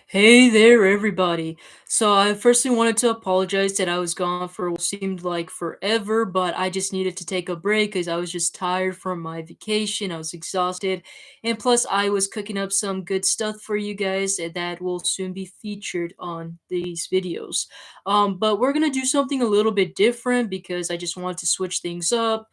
Hey there, everybody. So I firstly wanted to apologize that I was gone for what seemed like forever, but I just needed to take a break because I was just tired from my vacation. I was exhausted. And plus, I was cooking up some good stuff for you guys that will soon be featured on these videos. But we're going to do something a little bit different because I just wanted to switch things up.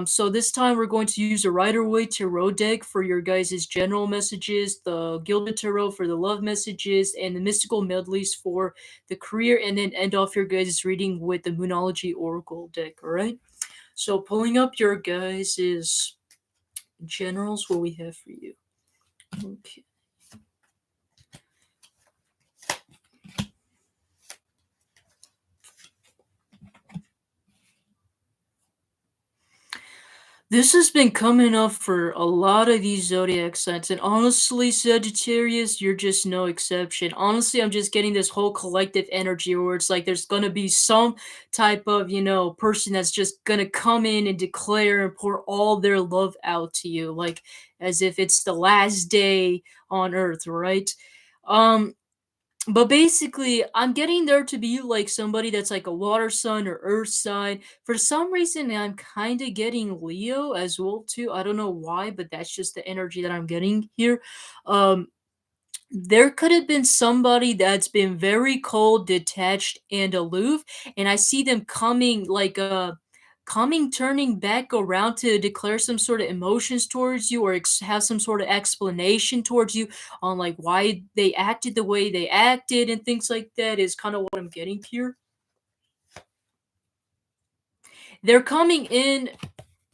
So this time we're going to use a Rider-Waite Tarot deck for your guys' general messages, the Gilded Tarot for the love messages, and the Mystical Medleys for the career, and then end off your guys' reading with the Moonology Oracle deck, alright? So pulling up your guys' generals, what we have for you. Okay. This has been coming up for a lot of these zodiac signs, and honestly, Sagittarius, you're just no exception. Honestly, I'm just getting this whole collective energy where it's like there's gonna be some type of, person that's just gonna come in and declare and pour all their love out to you, like as if it's the last day on earth, right? Um, but basically, I'm getting there to be like somebody that's like a water sign or earth sign. For some reason, I'm kind of getting Leo as well too. I don't know why, but that's just the energy that I'm getting here. Um, there could have been somebody that's been very cold, detached, and aloof, and I see them coming turning back around to declare some sort of emotions towards you or have some sort of explanation towards you on like why they acted the way they acted and things like that is kind of what I'm getting here. They're coming in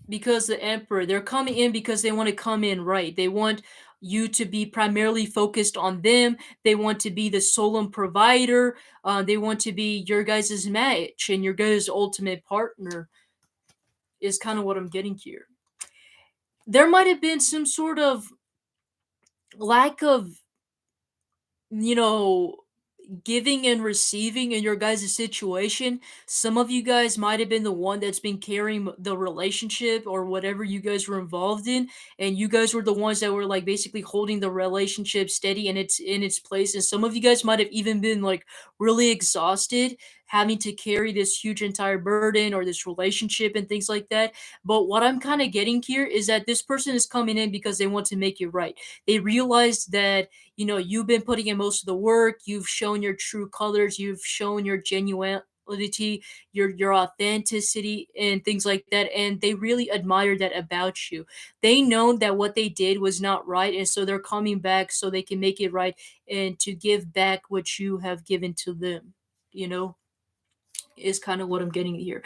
because the emperor, they're coming in because they want to come in right. They want you to be primarily focused on them. They want to be the solemn provider. They want to be your guys' match and your guys' ultimate partner is kind of what I'm getting here. There might have been some sort of lack of, you know, giving and receiving in your guys' situation. Some of you guys might have been the one that's been carrying the relationship or whatever you guys were involved in, and you guys were the ones that were like basically holding the relationship steady in its place. And some of you guys might have even been like really exhausted having to carry this huge entire burden or this relationship and things like that. But what I'm kind of getting here is that this person is coming in because they want to make it right. They realize that you've been putting in most of the work, you've shown your true colors, you've shown your genuinity, your authenticity and things like that, and they really admire that about you. They know that what they did was not right, and so they're coming back so they can make it right and to give back what you have given to them, you know, is kind of what I'm getting here.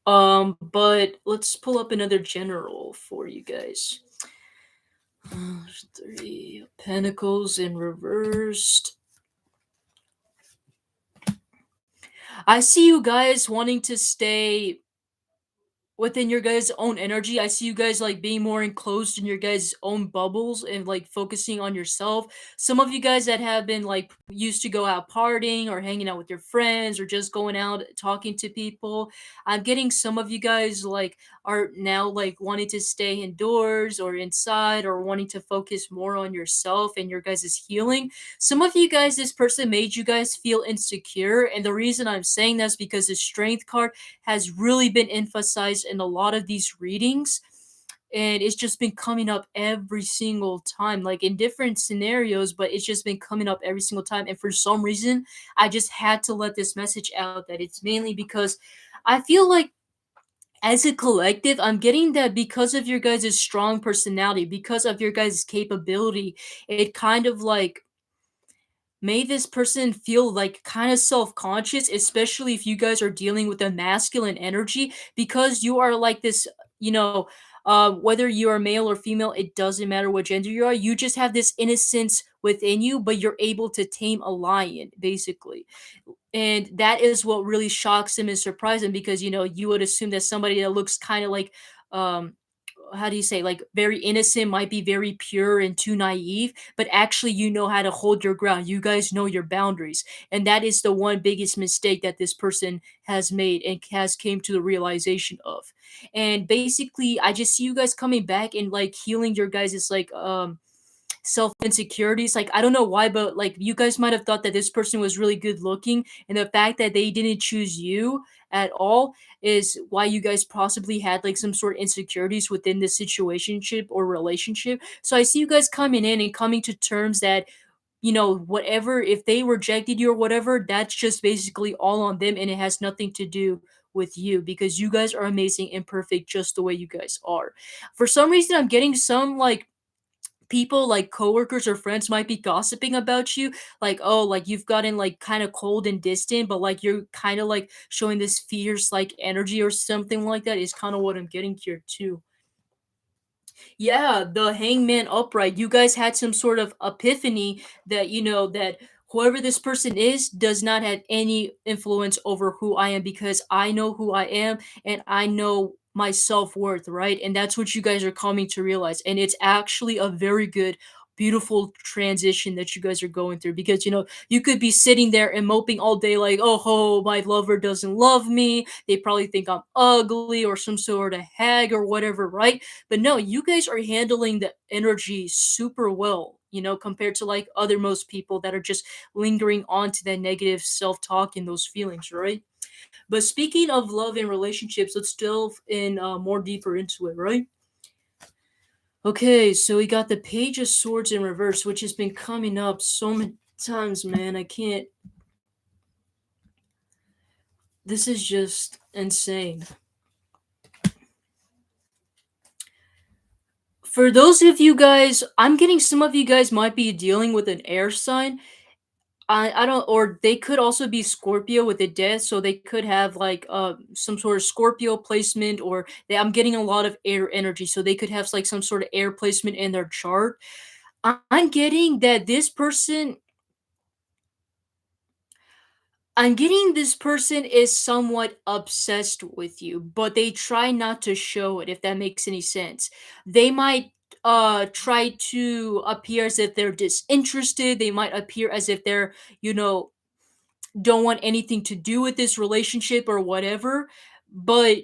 But let's pull up another general for you guys. Three of Pentacles in reversed. I see you guys wanting to stay within your guys' own energy. I see you guys like being more enclosed in your guys' own bubbles and like focusing on yourself. Some of you guys that have been like used to go out partying or hanging out with your friends or just going out talking to people. I'm getting some of you guys like are now like wanting to stay indoors or inside or wanting to focus more on yourself and your guys' healing. Some of you guys, this person made you guys feel insecure. And the reason I'm saying that's because the strength card has really been emphasized in a lot of these readings, and it's just been coming up every single time, like in different scenarios, but it's just been coming up every single time. And for some reason, I just had to let this message out that it's mainly because I feel like as a collective, I'm getting that because of your guys' strong personality, because of your guys' capability, it kind of like made this person feel like kind of self-conscious, especially if you guys are dealing with a masculine energy, because you are like this, you know, whether you are male or female, it doesn't matter what gender you are. You just have this innocence within you, but you're able to tame a lion, basically. And that is what really shocks him and surprised him because you would assume that somebody that looks kind of like um how do you say, like very innocent might be very pure and too naive, but actually you know how to hold your ground. You guys know your boundaries, and that is the one biggest mistake that this person has made and has came to the realization of. And basically I just see you guys coming back and like healing your guys' like self insecurities. Like, I don't know why, but like you guys might have thought that this person was really good looking, and the fact that they didn't choose you at all is why you guys possibly had like some sort of insecurities within this situationship or relationship. So I see you guys coming in and coming to terms that, whatever, if they rejected you or whatever, that's just basically all on them and it has nothing to do with you, because you guys are amazing and perfect just the way you guys are. For some reason, I'm getting some like people, like coworkers or friends, might be gossiping about you, like, oh, like you've gotten like kind of cold and distant, but like you're kind of like showing this fierce like energy or something like that, is kind of what I'm getting here too. Yeah, the hangman upright. You guys had some sort of epiphany that, that whoever this person is does not have any influence over who I am, because I know who I am and I know my self-worth, right? And that's what you guys are coming to realize. And it's actually a very good, beautiful transition that you guys are going through, because you could be sitting there and moping all day like, oh ho, my lover doesn't love me, they probably think I'm ugly or some sort of hag or whatever, right? But no, you guys are handling the energy super well, compared to like other most people that are just lingering on to that negative self-talk and those feelings, right? But speaking of love and relationships, let's delve in more deeper into it, right? Okay, so we got the Page of Swords in reverse, which has been coming up so many times, man. I can't. This is just insane. For those of you guys, I'm getting some of you guys might be dealing with an air sign. I don't, or they could also be Scorpio with a death, so they could have like some sort of Scorpio placement, or I'm getting a lot of air energy, so they could have like some sort of air placement in their chart. I'm getting that this person, I'm getting this person is somewhat obsessed with you, but they try not to show it, if that makes any sense. They might try to appear as if they're disinterested, they might appear as if they're, you know, don't want anything to do with this relationship or whatever. But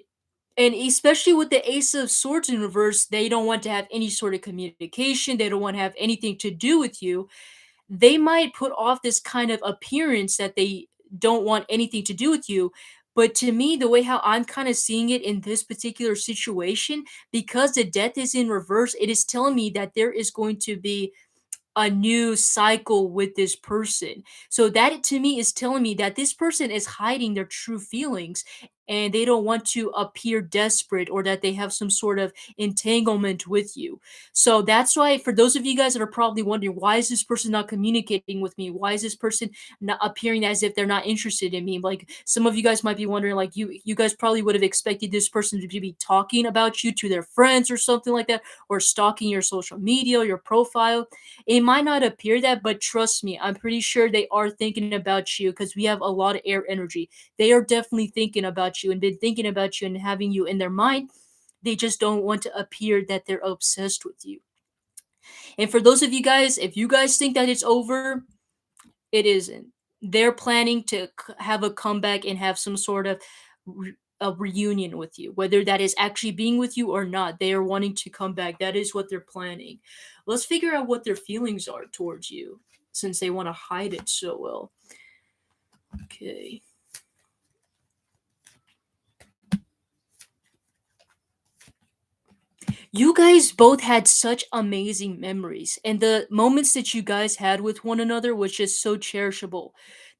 and especially with the Ace of Swords in reverse, they don't want to have any sort of communication, they don't want to have anything to do with you. They might put off this kind of appearance that they don't want anything to do with you. But to me, the way how I'm kind of seeing it in this particular situation, because the death is in reverse, it is telling me that there is going to be a new cycle with this person. So that to me is telling me that this person is hiding their true feelings and they don't want to appear desperate or that they have some sort of entanglement with you. So that's why, for those of you guys that are probably wondering, why is this person not communicating with me? Why is this person not appearing as if they're not interested in me? Like, some of you guys might be wondering, like, you guys probably would have expected this person to be talking about you to their friends or something like that, or stalking your social media, your profile. It might not appear that, but trust me, I'm pretty sure they are thinking about you, because we have a lot of air energy. They are definitely thinking about you and been thinking about you and having you in their mind. They just don't want to appear that they're obsessed with you. And for those of you guys, if you guys think that it's over, it isn't. They're planning to have a comeback and have some sort of a reunion with you, whether that is actually being with you or not. They are wanting to come back. That is what they're planning. Let's figure out what their feelings are towards you, since they want to hide it so well. Okay. You guys both had such amazing memories, and the moments that you guys had with one another was just so cherishable.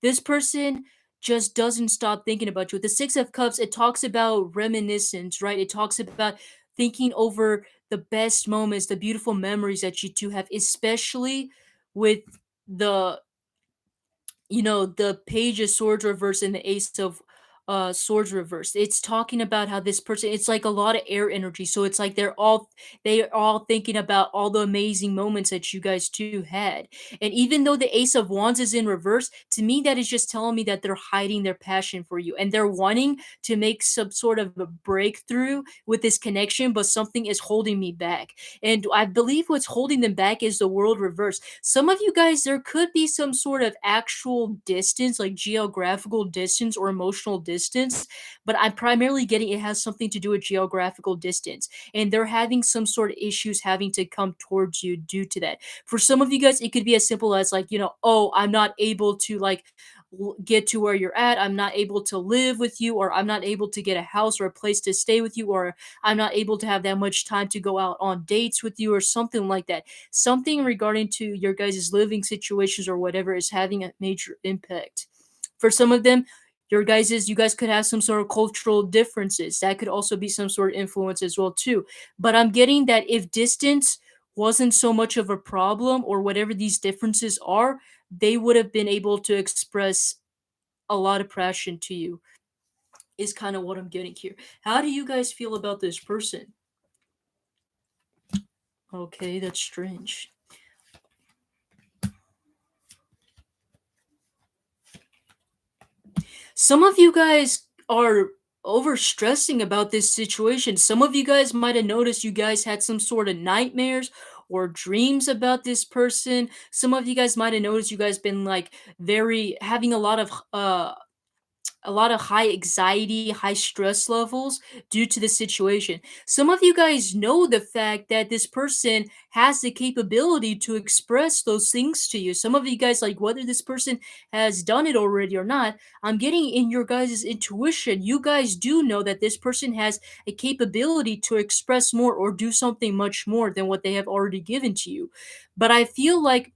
This person just doesn't stop thinking about you. With the Six of Cups, it talks about reminiscence, right? It talks about thinking over the best moments, the beautiful memories that you two have, especially with the the Page of Swords reversed and the Ace of Swords reversed. It's talking about how this person, it's like a lot of air energy. So it's like they are all thinking about all the amazing moments that you guys two had. And even though the Ace of Wands is in reverse, to me that is just telling me that they're hiding their passion for you and they're wanting to make some sort of a breakthrough with this connection, but something is holding me back. And I believe what's holding them back is the world reverse. Some of you guys, there could be some sort of actual distance, like geographical distance or emotional distance distance, but I'm primarily getting it has something to do with geographical distance, and they're having some sort of issues having to come towards you due to that. For some of you guys, it could be as simple as like, "Oh, I'm not able to like get to where you're at. I'm not able to live with you, or I'm not able to get a house or a place to stay with you, or I'm not able to have that much time to go out on dates with you," or something like that. Something regarding to your guys' living situations or whatever is having a major impact. For some of them, you guys could have some sort of cultural differences. That could also be some sort of influence as well too. But I'm getting that if distance wasn't so much of a problem or whatever these differences are, they would have been able to express a lot of passion to you, is kind of what I'm getting here. How do you guys feel about this person? Okay, that's strange. Some of you guys are overstressing about this situation. Some of you guys might have noticed you guys had some sort of nightmares or dreams about this person. Some of you guys might have noticed you guys been like very having a lot of high anxiety, high stress levels due to the situation. Some of you guys know the fact that this person has the capability to express those things to you. Some of you guys, like whether this person has done it already or not, I'm getting in your guys' intuition. You guys do know that this person has a capability to express more or do something much more than what they have already given to you. But I feel like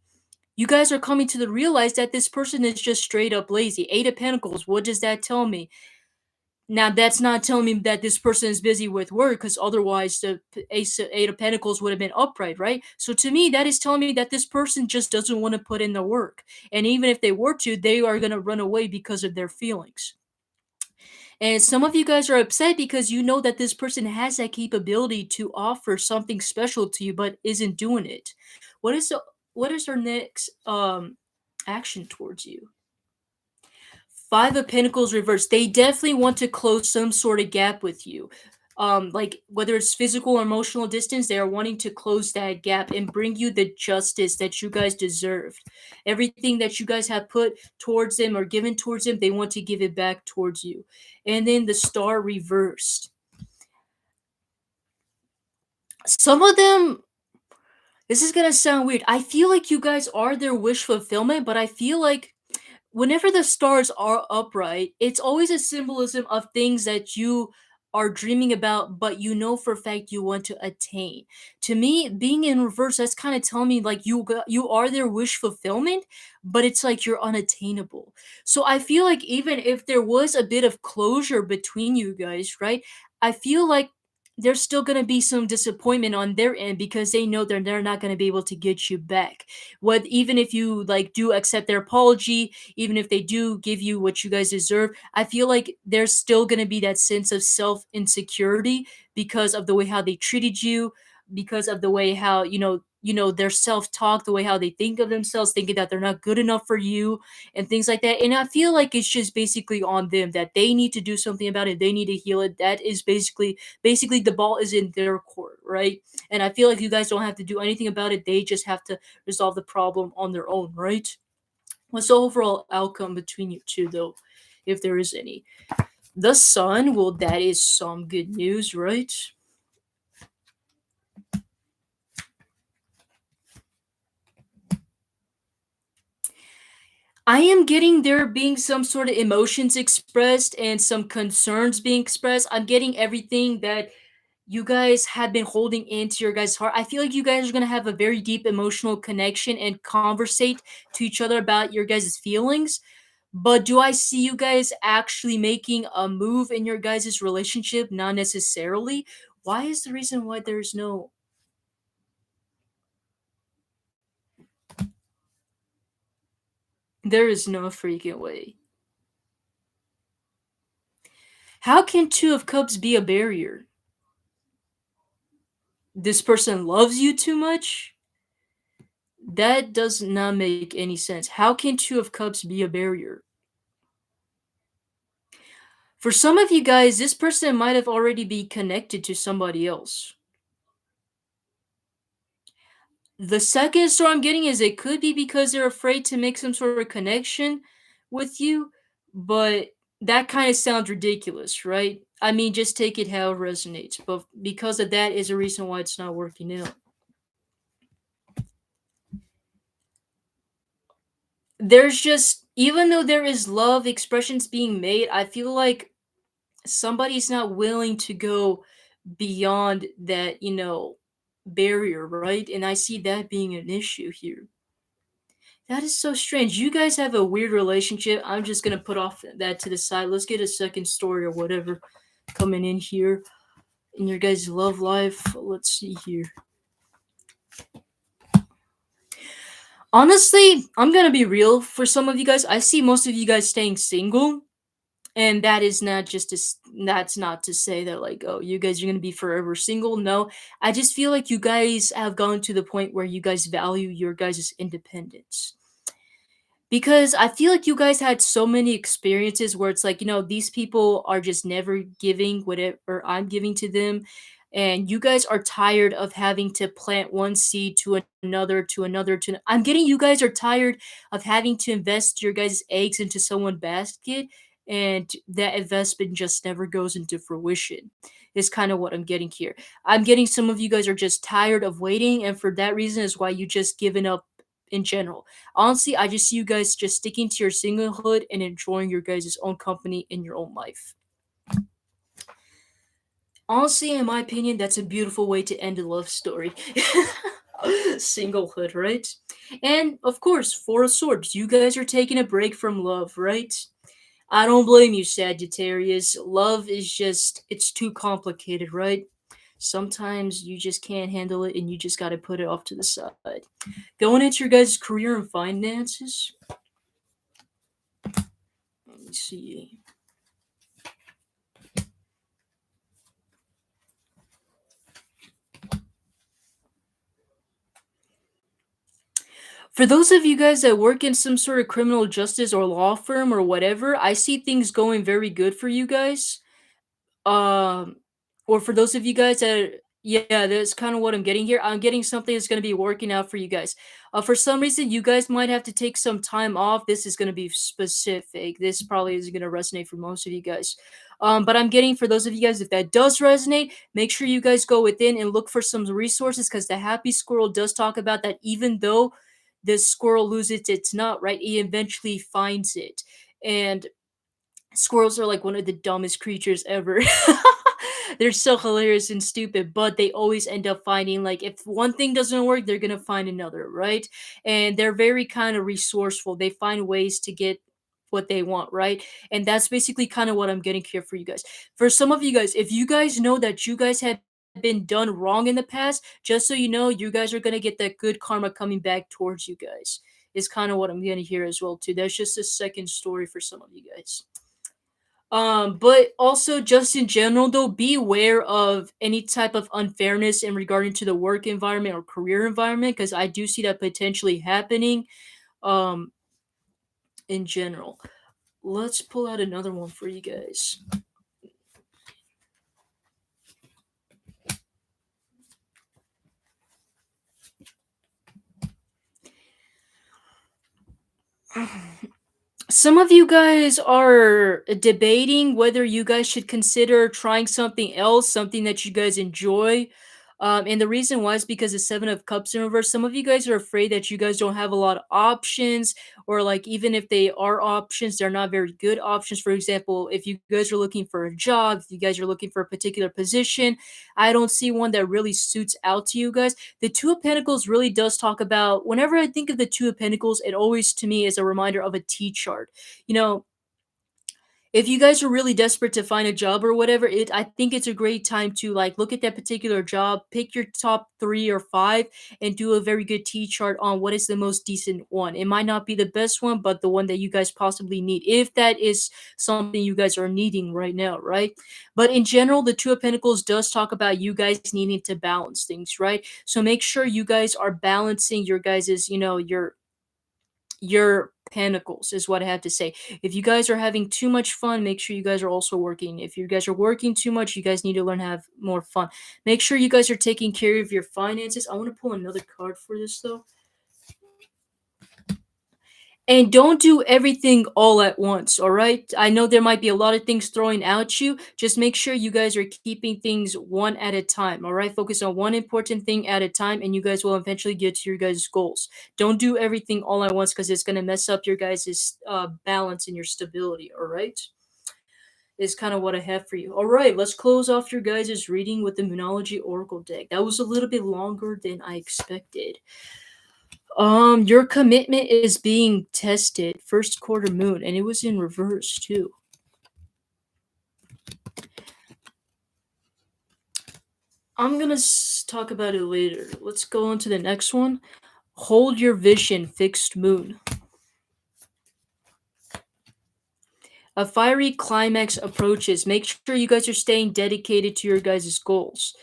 you guys are coming to the realize that this person is just straight up lazy. Eight of Pentacles, what does that tell me? Now, that's not telling me that this person is busy with work, because otherwise the Eight of Pentacles would have been upright, right? So to me, that is telling me that this person just doesn't want to put in the work. And even if they were to, they are going to run away because of their feelings. And some of you guys are upset because you know that this person has that capability to offer something special to you, but isn't doing it. What is the, what is their next action towards you? Five of Pentacles reversed. They definitely want to close some sort of gap with you. Like whether it's physical or emotional distance, they are wanting to close that gap and bring you the justice that you guys deserved. Everything that you guys have put towards them or given towards them, they want to give it back towards you. And then the star reversed. Some of them, this is gonna sound weird. I feel like you guys are their wish fulfillment, but I feel like whenever the stars are upright, it's always a symbolism of things that you are dreaming about, but you know for a fact you want to attain. To me, being in reverse, that's kind of telling me like you are their wish fulfillment, but it's like you're unattainable. So I feel like even if there was a bit of closure between you guys, right? I feel like there's still going to be some disappointment on their end because they know they're not going to be able to get you back. What even if you like do accept their apology, even if they do give you what you guys deserve, I feel like there's still going to be that sense of self insecurity because of the way how they treated you, because of the way how their self talk, the way how they think of themselves, thinking that they're not good enough for you, and things like that. And I feel like it's just basically on them that they need to do something about it. They need to heal it. That is basically the ball is in their court, right? And I feel like you guys don't have to do anything about it. They just have to resolve the problem on their own, right? What's the overall outcome between you two, though, if there is any? The sun, well, that is some good news, right? I am getting there being some sort of emotions expressed and some concerns being expressed. I'm getting everything that you guys have been holding into your guys' heart. I feel like you guys are gonna have a very deep emotional connection and conversate to each other about your guys' feelings. But do I see you guys actually making a move in your guys' relationship? Not necessarily. Why is the reason why there is no freaking way. How can Two of Cups be a barrier? This person loves you too much? That does not make any sense. How can Two of Cups be a barrier? For some of you guys, this person might have already been connected to somebody else. The second story I'm getting is it could be because they're afraid to make some sort of connection with you, but That kind of sounds ridiculous, right? I mean, just take it how it resonates. But because of that is a reason why it's not working out. There's just, even though there is love expressions being made, I feel like somebody's not willing to go beyond that, barrier, right? And I see that being an issue here. That is so strange. You guys have a weird relationship. I'm just gonna put off that to the side. Let's get a second story or whatever coming in here in your guys' love life. Let's see here. Honestly, I'm gonna be real. For some of you guys, I see most of you guys staying single, and that is not just to, that's not to say that like, oh, you guys are gonna be forever single. No, I just feel like you guys have gone to the point where you guys value your guys' independence. Because I feel like you guys had so many experiences where it's like, these people are just never giving whatever I'm giving to them. And you guys are tired of having to plant one seed to another, to another, I'm getting you guys are tired of having to invest your guys' eggs into someone basket, and that investment just never goes into fruition. Is kind of what I'm getting here. I'm getting some of you guys are just tired of waiting, and for that reason is why you just given up in general. Honestly, I just see you guys just sticking to your singlehood and enjoying your guys' own company in your own life. Honestly, in my opinion, that's a beautiful way to end a love story. Singlehood, right? And of course, Four of Swords, you guys are taking a break from love, right? I don't blame you, Sagittarius. Love is just, it's too complicated, right? Sometimes you just can't handle it and you just gotta put it off to the side. Going into your guys' career and finances, let me see. For those of you guys that work in some sort of criminal justice or law firm or whatever, I see things going very good for you guys. Um, or for those of you guys that, yeah, that's kind of what I'm getting here. I'm getting something that's going to be working out for you guys. For some reason, you guys might have to take some time off. This is going to be specific. This probably isn't going to resonate for most of you guys. But I'm getting for those of you guys, if that does resonate, make sure you guys go within and look for some resources, because the happy squirrel does talk about that even though the squirrel loses its nut, right? He eventually finds it. And squirrels are like one of the dumbest creatures ever. They're so hilarious and stupid, but they always end up finding, like, if one thing doesn't work, they're gonna find another, right? And they're very kind of resourceful. They find ways to get what they want, right? And that's basically kind of what I'm getting here for you guys. For some of you guys, if you guys know that you guys have been done wrong in the past, just so you know, you guys are gonna get that good karma coming back towards you guys. Is kind of what I'm gonna hear as well too. That's just a second story for some of you guys. But also just in general though, be aware of any type of unfairness in regarding to the work environment or career environment, because I do see that potentially happening um in general. Let's pull out another one for you guys. Some of you guys are debating whether you guys should consider trying something else, something that you guys enjoy. And the reason why is because the Seven of Cups in reverse. Some of you guys are afraid that you guys don't have a lot of options, or like even if they are options, they're not very good options. For example, if you guys are looking for a job, if you guys are looking for a particular position, I don't see one that really suits out to you guys. The Two of Pentacles really does talk about, whenever I think of the Two of Pentacles, it always to me is a reminder of a T chart. You know, if you guys are really desperate to find a job or whatever, I think it's a great time to like look at that particular job, pick your top 3 or 5, and do a very good T chart on what is the most decent one. It might not be the best one, but the one that you guys possibly need, if that is something you guys are needing right now, right? But in general, the Two of Pentacles does talk about you guys needing to balance things, right? So make sure you guys are balancing your guys's, your pentacles is what I have to say. If you guys are having too much fun, make sure you guys are also working. If you guys are working too much, you guys need to learn to have more fun. Make sure you guys are taking care of your finances. I want to pull another card for this though. And don't do everything all at once, all right? I know there might be a lot of things throwing at you. Just make sure you guys are keeping things one at a time, all right? Focus on one important thing at a time, and you guys will eventually get to your guys' goals. Don't do everything all at once because it's going to mess up your guys' balance and your stability, all right? Is kind of what I have for you. All right, let's close off your guys' reading with the Moonology Oracle deck. That was a little bit longer than I expected. Your commitment is being tested. First quarter moon, and it was in reverse too. I'm gonna talk about it later. Let's go on to the next one. Hold your vision, fixed moon. A fiery climax approaches. Make sure you guys are staying dedicated to your guys' goals.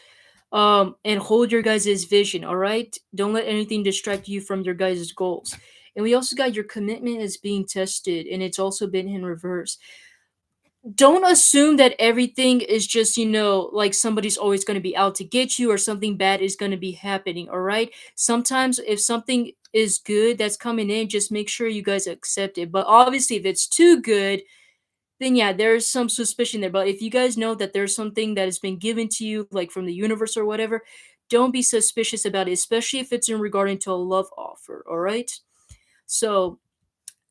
And hold your guys' vision, all right? Don't let anything distract you from your guys' goals. And we also got your commitment is being tested, and it's also been in reverse. Don't assume that everything is just, like somebody's always going to be out to get you or something bad is going to be happening, all right? Sometimes if something is good that's coming in, just make sure you guys accept it. But obviously, if it's too good, then yeah, there's some suspicion there. But if you guys know that there's something that has been given to you, like from the universe or whatever, don't be suspicious about it, especially if it's in regarding to a love offer, all right? So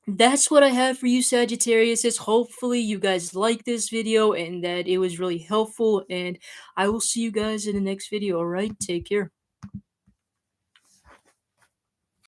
that's what I have for you, Sagittarius. Is hopefully you guys like this video and that it was really helpful. And I will see you guys in the next video. All right, take care.